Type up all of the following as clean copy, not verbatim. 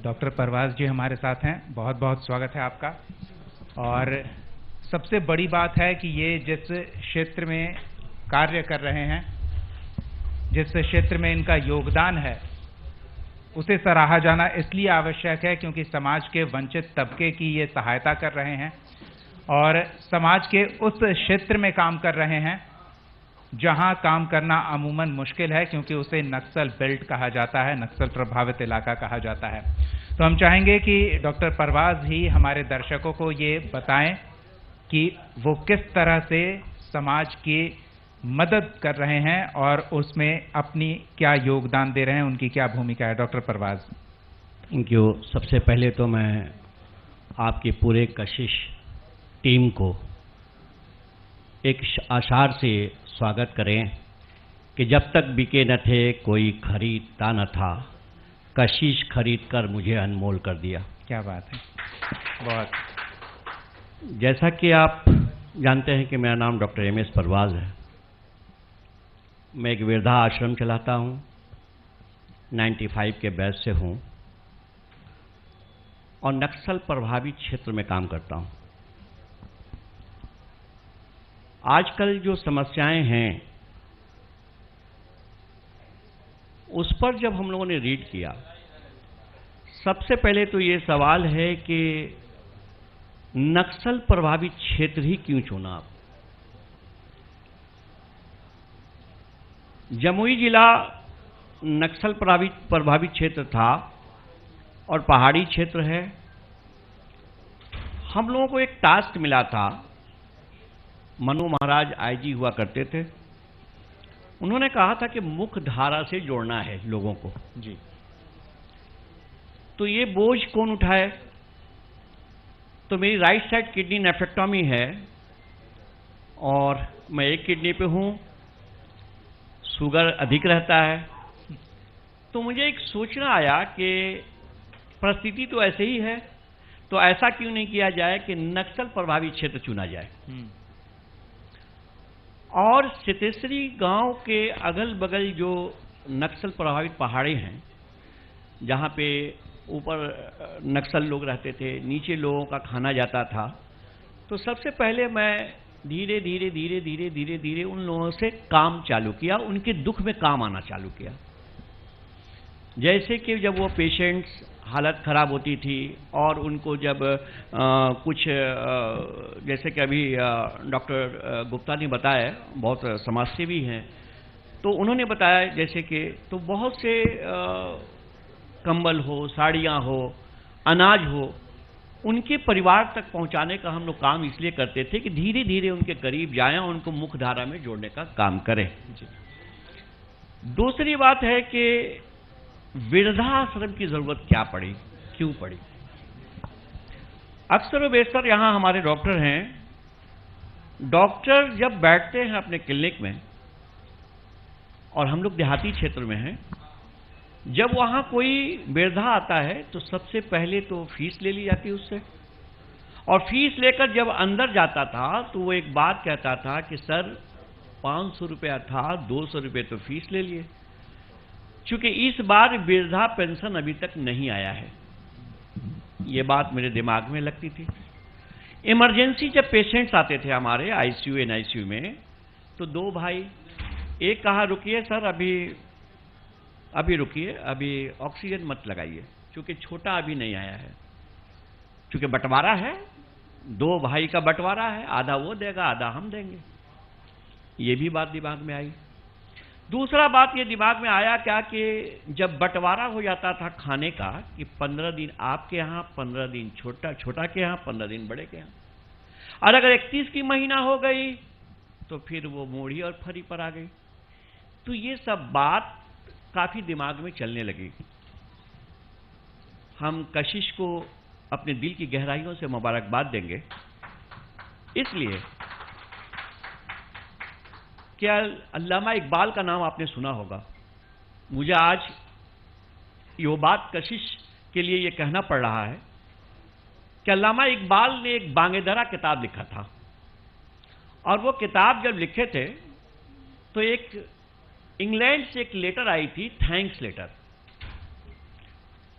Doctor परवाज़ जी हमारे साथ हैं। बहुत बहुत स्वागत है आपका। और सबसे बड़ी बात है कि ये जिस क्षेत्र में कार्य कर रहे हैं, जिस क्षेत्र में इनका योगदान है, उसे सराहा जाना इसलिए आवश्यक है क्योंकि समाज के वंचित तबके की ये सहायता कर रहे हैं और समाज के उस क्षेत्र में काम कर रहे हैं जहां काम करना अमूमन मुश्किल है, क्योंकि उसे नक्सल बेल्ट कहा जाता है, नक्सल प्रभावित इलाका कहा जाता है। तो हम चाहेंगे कि डॉक्टर परवाज़ ही हमारे दर्शकों को ये बताएं कि वो किस तरह से समाज की मदद कर रहे हैं और उसमें अपनी क्या योगदान दे रहे हैं, उनकी क्या भूमिका है। डॉक्टर परवाज़। Thank you. सबसे पहले तो मैं आपकी पूरे कशिश टीम को एक आशार से स्वागत करें कि जब तक बिके न थे कोई खरीदता न था, कशिश खरीद कर मुझे अनमोल कर दिया। क्या बात है। बहुत। जैसा कि आप जानते हैं कि मेरा नाम डॉक्टर एम एस परवाज़ है। मैं एक वृद्धा आश्रम चलाता हूँ, 95 के बैच से हूँ और नक्सल प्रभावित क्षेत्र में काम करता हूँ। आजकल जो समस्याएं हैं उस पर जब हम लोगों ने रीड किया, सबसे पहले तो ये सवाल है कि नक्सल प्रभावित क्षेत्र ही क्यों चुना आप। जमुई जिला नक्सल प्रभावित क्षेत्र था और पहाड़ी क्षेत्र है। हम लोगों को एक टास्क मिला था, मनु महाराज आईजी हुआ करते थे, उन्होंने कहा था कि मुख्य धारा से जोड़ना है लोगों को जी। तो ये बोझ कौन उठाए। तो मेरी राइट साइड किडनी नेफ्रेक्टोमी है और मैं एक किडनी पे हूँ, शुगर अधिक रहता है। तो मुझे एक सोचना आया कि परिस्थिति तो ऐसे ही है, तो ऐसा क्यों नहीं किया जाए कि नक्सल प्रभावित क्षेत्र चुना जाए। और सितेश्वरी गांव के अगल बगल जो नक्सल प्रभावित पहाड़ी हैं, जहाँ पे ऊपर नक्सल लोग रहते थे, नीचे लोगों का खाना जाता था, तो सबसे पहले मैं धीरे धीरे धीरे धीरे धीरे धीरे उन लोगों से काम चालू किया, उनके दुख में काम आना चालू किया। जैसे कि जब वो पेशेंट्स हालत ख़राब होती थी और उनको जब कुछ जैसे कि अभी डॉक्टर गुप्ता ने बताया, बहुत समाजसेवी हैं, तो उन्होंने बताया जैसे कि तो बहुत से कंबल हो, साड़ियाँ हो, अनाज हो, उनके परिवार तक पहुंचाने का हम लोग काम इसलिए करते थे कि धीरे धीरे उनके करीब जाएं और उनको मुख्य धारा में जोड़ने का काम करें। दूसरी बात है कि वृद्धाश्रम की ज़रूरत क्या पड़ी, क्यों पड़ी। अक्सर बेशतर यहाँ हमारे डॉक्टर हैं, डॉक्टर जब बैठते हैं अपने क्लिनिक में, और हम लोग देहाती क्षेत्र में हैं, जब वहाँ कोई वृद्धा आता है तो सबसे पहले तो फीस ले ली जाती है उससे, और फीस लेकर जब अंदर जाता था तो वो एक बात कहता था कि सर 500 रुपया था, 200 रुपये तो फीस ले लिए। चूँकि इस बार वृद्धा पेंशन अभी तक नहीं आया है, ये बात मेरे दिमाग में लगती थी। इमरजेंसी जब पेशेंट्स आते थे हमारे आईसीयू एनआईसीयू में, तो दो भाई, एक कहा रुकिए सर, अभी रुकिए, अभी ऑक्सीजन मत लगाइए, क्योंकि छोटा अभी नहीं आया है। चूँकि बंटवारा है, दो भाई का बंटवारा है, आधा वो देगा आधा हम देंगे। ये भी बात दिमाग में आई। दूसरा बात ये दिमाग में आया क्या कि जब बंटवारा हो जाता था खाने का, कि 15 दिन आपके यहाँ, 15 दिन छोटा के यहाँ, 15 दिन बड़े के यहाँ, और अगर 31 की महीना हो गई तो फिर वो मूढ़ी और फरी पर आ गई। तो ये सब बात काफ़ी दिमाग में चलने लगी। हम कशिश को अपने दिल की गहराइयों से मुबारकबाद देंगे, इसलिए क्या अल्लामा इकबाल का नाम आपने सुना होगा। मुझे आज ये बात कशिश के लिए ये कहना पड़ रहा है कि अल्लामा इकबाल ने एक बांगेदरा किताब लिखा था, और वो किताब जब लिखे थे तो एक इंग्लैंड से एक लेटर आई थी, थैंक्स लेटर,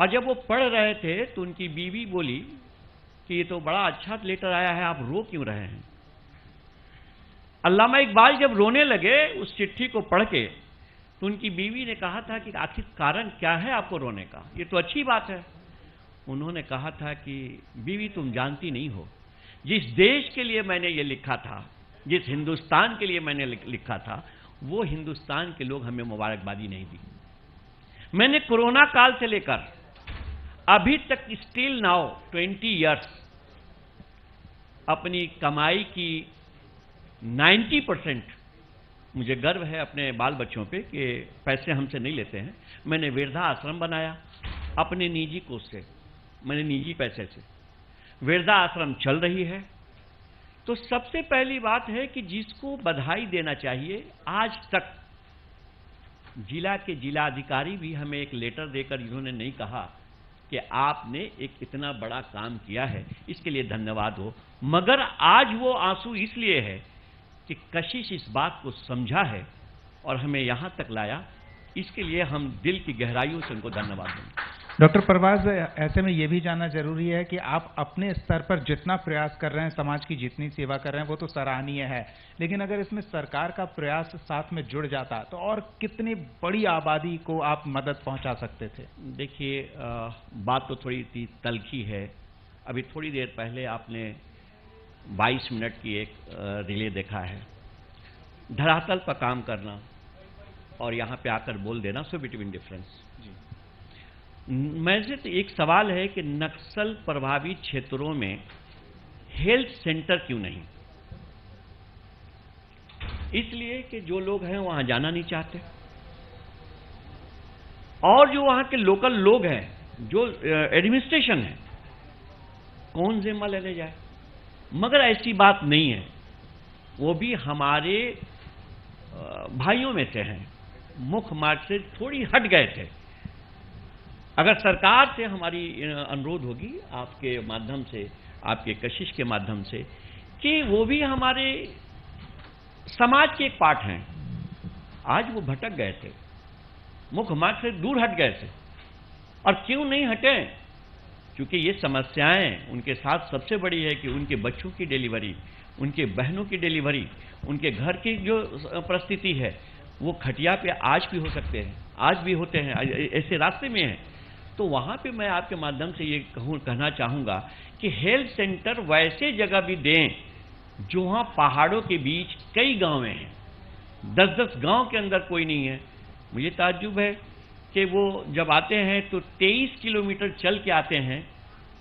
और जब वो पढ़ रहे थे तो उनकी बीवी बोली कि ये तो बड़ा अच्छा लेटर आया है, आप रो क्यों रहे हैं? अल्लामा इकबाल जब रोने लगे उस चिट्ठी को पढ़ के, तो उनकी बीवी ने कहा था कि आखिर कारण क्या है आपको रोने का, ये तो अच्छी बात है। उन्होंने कहा था कि बीवी तुम जानती नहीं हो, जिस देश के लिए मैंने ये लिखा था, जिस हिंदुस्तान के लिए मैंने लिखा था, वो हिंदुस्तान के लोग हमें मुबारकबादी नहीं दी। मैंने कोरोना काल से लेकर अभी तक स्टिल नाउ 20 इयर्स अपनी कमाई की 90% मुझे गर्व है अपने बाल बच्चों पे कि पैसे हमसे नहीं लेते हैं। मैंने वृद्धा आश्रम बनाया अपने निजी कोष से, मैंने निजी पैसे से। वृद्धा आश्रम चल रही है। तो सबसे पहली बात है कि जिसको बधाई देना चाहिए, आज तक जिला के जिलाधिकारी भी हमें एक लेटर देकर इन्होंने नहीं कहा कि आपने एक इतना बड़ा काम किया है, इसके लिए धन्यवाद हो। मगर आज वो आंसू इसलिए है कि कशिश इस बात को समझा है और हमें यहाँ तक लाया, इसके लिए हम दिल की गहराइयों से उनको धन्यवाद देंगे। डॉक्टर परवाज, ऐसे में ये भी जानना जरूरी है कि आप अपने स्तर पर जितना प्रयास कर रहे हैं, समाज की जितनी सेवा कर रहे हैं, वो तो सराहनीय है, लेकिन अगर इसमें सरकार का प्रयास साथ में जुड़ जाता तो और कितनी बड़ी आबादी को आप मदद पहुंचा सकते थे? देखिए, बात तो थोड़ी सी तल्खी है। अभी थोड़ी देर पहले आपने 22 मिनट की एक रिले देखा है। धरातल पर काम करना और यहाँ पे आकर बोल देना, सो बिटवीन डिफरेंस। मैं से तो एक सवाल है कि नक्सल प्रभावित क्षेत्रों में हेल्थ सेंटर क्यों नहीं? इसलिए कि जो लोग हैं वहां जाना नहीं चाहते, और जो वहां के लोकल लोग हैं, जो एडमिनिस्ट्रेशन है, कौन जिम्मा लेने जाए? मगर ऐसी बात नहीं है, वो भी हमारे भाइयों में से हैं, मुख्य मार्ग से थोड़ी हट गए थे। अगर सरकार से हमारी अनुरोध होगी आपके माध्यम से, आपके कशिश के माध्यम से, कि वो भी हमारे समाज के एक पार्ट हैं। आज वो भटक गए थे, मुख्य मार्ग से दूर हट गए थे। और क्यों नहीं हटे? क्योंकि ये समस्याएं उनके साथ सबसे बड़ी है कि उनके बच्चों की डिलीवरी, उनके बहनों की डिलीवरी, उनके घर की जो परिस्थिति है, वो खटिया पे आज भी हो सकते हैं, आज भी होते हैं, ऐसे रास्ते में हैं। तो वहाँ पे मैं आपके माध्यम से ये कहना चाहूँगा कि हेल्थ सेंटर वैसे जगह भी दें जो वहाँ पहाड़ों के बीच कई गाँव हैं, 10-10 गांव के अंदर कोई नहीं है। मुझे ताज्जुब है कि वो जब आते हैं तो 23 किलोमीटर चल के आते हैं,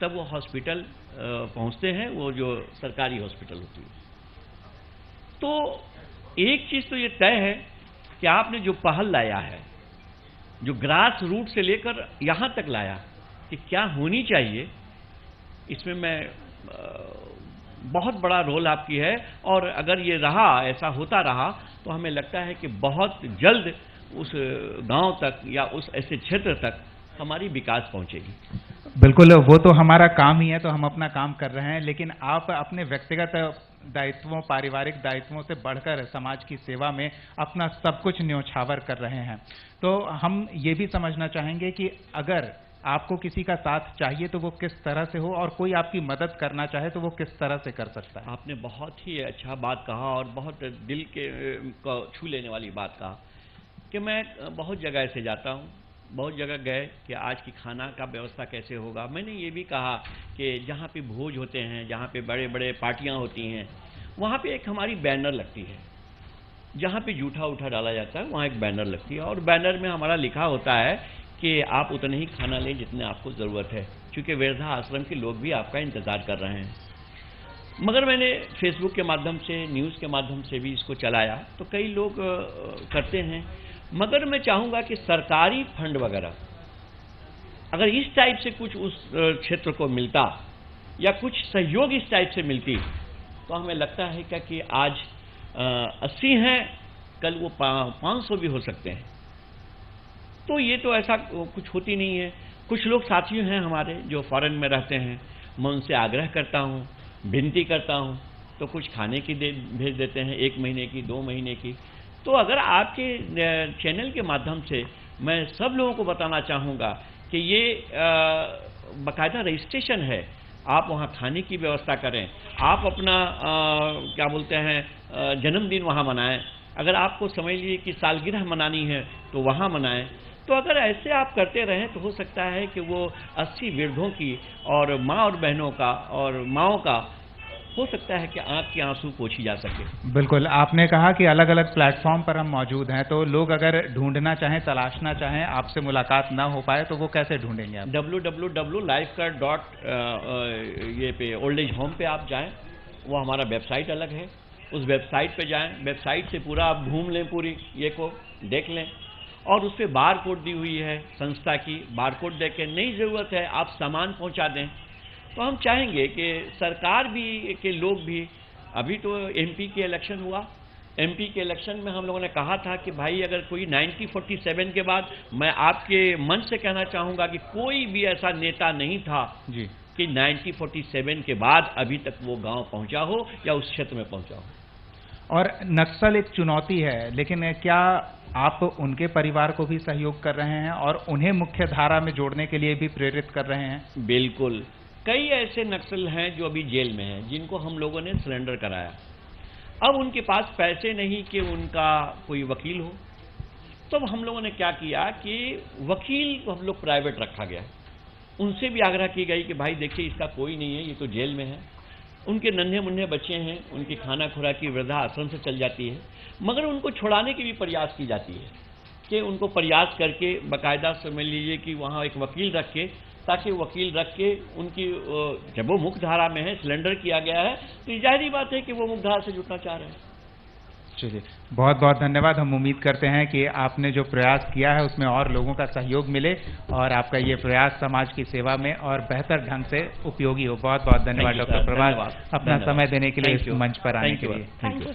तब वो हॉस्पिटल पहुँचते हैं, वो जो सरकारी हॉस्पिटल होती है। तो एक चीज़ तो ये तय है कि आपने जो पहल लाया है, जो ग्रास रूट से लेकर यहाँ तक लाया कि क्या होनी चाहिए, इसमें मैं बहुत बड़ा रोल आपकी है। और अगर ये रहा, ऐसा होता रहा, तो हमें लगता है कि बहुत जल्द उस गांव तक या उस ऐसे क्षेत्र तक हमारी विकास पहुंचेगी। बिल्कुल, वो तो हमारा काम ही है, तो हम अपना काम कर रहे हैं, लेकिन आप अपने व्यक्तिगत दायित्वों, पारिवारिक दायित्वों से बढ़कर समाज की सेवा में अपना सब कुछ न्योछावर कर रहे हैं। तो हम ये भी समझना चाहेंगे कि अगर आपको किसी का साथ चाहिए तो वो किस तरह से हो, और कोई आपकी मदद करना चाहे तो वो किस तरह से कर सकता है? आपने बहुत ही अच्छा बात कहा और बहुत दिल के को छू लेने वाली बात कहा कि मैं बहुत जगह ऐसे जाता हूँ, बहुत जगह गए कि आज की खाना का व्यवस्था कैसे होगा। मैंने ये भी कहा कि जहाँ पे भोज होते हैं, जहाँ पे बड़े बड़े पार्टियाँ होती हैं, वहाँ पे एक हमारी बैनर लगती है, जहाँ पे जूठा उठा डाला जाता है, वहाँ एक बैनर लगती है, और बैनर में हमारा लिखा होता है कि आप उतने ही खाना लें जितने आपको ज़रूरत है, क्योंकि वृद्धा आश्रम के लोग भी आपका इंतज़ार कर रहे हैं। मगर मैंने फेसबुक के माध्यम से, न्यूज़ के माध्यम से भी इसको चलाया, तो कई लोग करते हैं। मगर मैं चाहूँगा कि सरकारी फंड वगैरह अगर इस टाइप से कुछ उस क्षेत्र को मिलता या कुछ सहयोग इस टाइप से मिलती, तो हमें लगता है क्या कि आज 80 हैं, कल वो 500 भी हो सकते हैं। तो ये तो ऐसा कुछ होती नहीं है। कुछ लोग साथी हैं हमारे जो फॉरेन में रहते हैं, मैं उनसे आग्रह करता हूँ, विनती करता हूँ, तो कुछ खाने की भेज देते हैं, 1 महीने की, 2 महीने की। तो अगर आपके चैनल के माध्यम से मैं सब लोगों को बताना चाहूँगा कि ये बाकायदा रजिस्ट्रेशन है, आप वहाँ खाने की व्यवस्था करें, आप अपना क्या बोलते हैं जन्मदिन वहाँ मनाएं, अगर आपको समझ लीजिए कि सालगिरह मनानी है तो वहाँ मनाएं। तो अगर ऐसे आप करते रहें तो हो सकता है कि वो 80 वृद्धों की और माँ और बहनों का और माँओं का हो सकता है कि आँख के आंसू पोंछी जा सके। बिल्कुल, आपने कहा कि अलग अलग प्लेटफॉर्म पर हम मौजूद हैं, तो लोग अगर ढूंढना चाहें, तलाशना चाहें, आपसे मुलाकात ना हो पाए तो वो कैसे ढूंढेंगे आप? www.lifecare. ये पे ओल्ड एज होम पे आप जाएं, वो हमारा वेबसाइट अलग है, उस वेबसाइट पे जाएं, वेबसाइट से पूरा आप घूम लें, पूरी ये को देख लें, और उस पर बार कोड दी हुई है संस्था की, बार कोड दे के नहीं ज़रूरत है आप सामान पहुंचा दें। तो हम चाहेंगे कि सरकार भी के लोग भी, अभी तो एमपी के इलेक्शन हुआ, एमपी के इलेक्शन में हम लोगों ने कहा था कि भाई अगर कोई 1947 के बाद, मैं आपके मंच से कहना चाहूँगा कि कोई भी ऐसा नेता नहीं था जी, कि 1947 के बाद अभी तक वो गांव पहुंचा हो या उस क्षेत्र में पहुंचा हो। और नक्सल एक चुनौती है, लेकिन क्या आप उनके परिवार को भी सहयोग कर रहे हैं और उन्हें मुख्य धारा में जोड़ने के लिए भी प्रेरित कर रहे हैं? बिल्कुल, कई ऐसे नक्सल हैं जो अभी जेल में हैं, जिनको हम लोगों ने सरेंडर कराया। अब उनके पास पैसे नहीं कि उनका कोई वकील हो, तो हम लोगों ने क्या किया कि वकील को हम लोग प्राइवेट रखा गया, उनसे भी आग्रह की गई कि भाई देखिए इसका कोई नहीं है, ये तो जेल में है, उनके नन्हे मुन्ने बच्चे हैं, उनकी खाना खुराकी वृद्धा आश्रम से चल जाती है, मगर उनको छुड़ाने की भी प्रयास की जाती है कि उनको प्रयास करके बाकायदा समझ लीजिए कि वहाँ एक वकील रख के, ताकि वकील रख के उनकी, जब वो मुख्य धारा में है, सिलेंडर किया गया है, तो जाहिर बात है कि वो मुख्य धारा से जुटना चाह रहे हैं। चलिए, बहुत बहुत धन्यवाद। हम उम्मीद करते हैं कि आपने जो प्रयास किया है उसमें और लोगों का सहयोग मिले और आपका ये प्रयास समाज की सेवा में और बेहतर ढंग से उपयोगी हो। बहुत बहुत धन्यवाद डॉक्टर प्रभात, अपना समय देने के लिए इस मंच पर आने के लिए। Thank you.